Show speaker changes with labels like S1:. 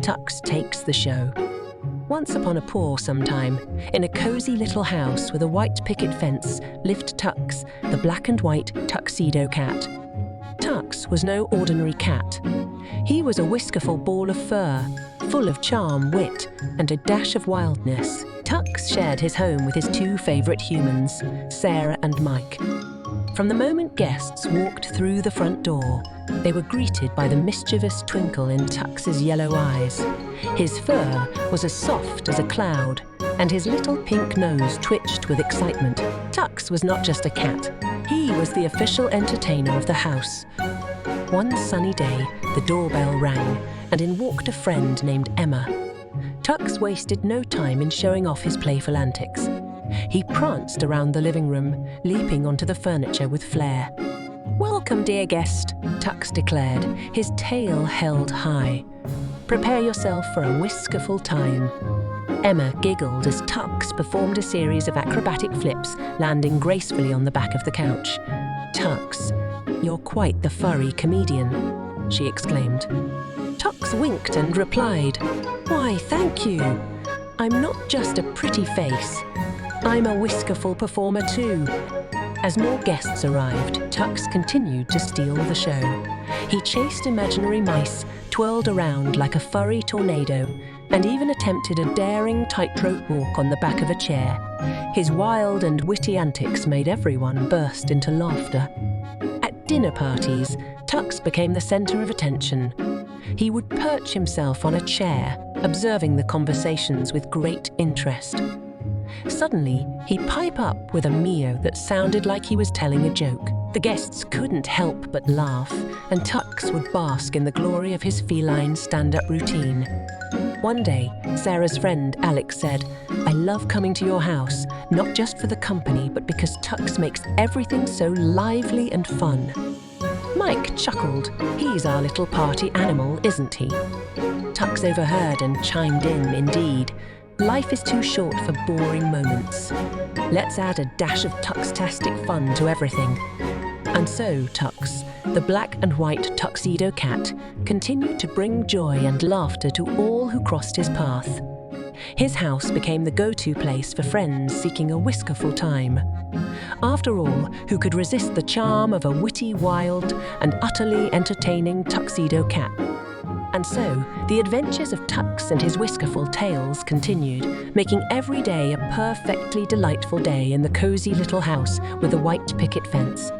S1: Tux Takes the Show. Once upon a paw sometime, in a cozy little house with a white picket fence, lived Tux, the black and white tuxedo cat. Tux was no ordinary cat. He was a whiskerful ball of fur, full of charm, wit, and a dash of wildness. Tux shared his home with his two favourite humans, Sarah and Mike. From the moment guests walked through the front door, they were greeted by the mischievous twinkle in Tux's yellow eyes. His fur was as soft as a cloud, and his little pink nose twitched with excitement. Tux was not just a cat. He was the official entertainer of the house. One sunny day, the doorbell rang, and in walked a friend named Emma. Tux wasted no time in showing off his playful antics. He pranced around the living room, leaping onto the furniture with flair. "Welcome, dear guest," Tux declared, his tail held high. "Prepare yourself for a whiskerful time." Emma giggled as Tux performed a series of acrobatic flips, landing gracefully on the back of the couch. "Tux, you're quite the furry comedian," she exclaimed. Tux winked and replied, "Why, thank you. I'm not just a pretty face. I'm a whiskerful performer too." As more guests arrived, Tux continued to steal the show. He chased imaginary mice, twirled around like a furry tornado, and even attempted a daring tightrope walk on the back of a chair. His wild and witty antics made everyone burst into laughter. At dinner parties, Tux became the center of attention. He would perch himself on a chair, observing the conversations with great interest. Suddenly, he'd pipe up with a meow that sounded like he was telling a joke. The guests couldn't help but laugh, and Tux would bask in the glory of his feline stand-up routine. One day, Sarah's friend Alex said, "I love coming to your house, not just for the company, but because Tux makes everything so lively and fun." Mike chuckled. "He's our little party animal, isn't he?" Tux overheard and chimed in, "Indeed. Life is too short for boring moments. Let's add a dash of Tuxtastic fun to everything." And so Tux, the black and white tuxedo cat, continued to bring joy and laughter to all who crossed his path. His house became the go-to place for friends seeking a whiskerful time. After all, who could resist the charm of a witty, wild, and utterly entertaining tuxedo cat? And so, the adventures of Tux and his whiskerful tales continued, making every day a perfectly delightful day in the cozy little house with the white picket fence.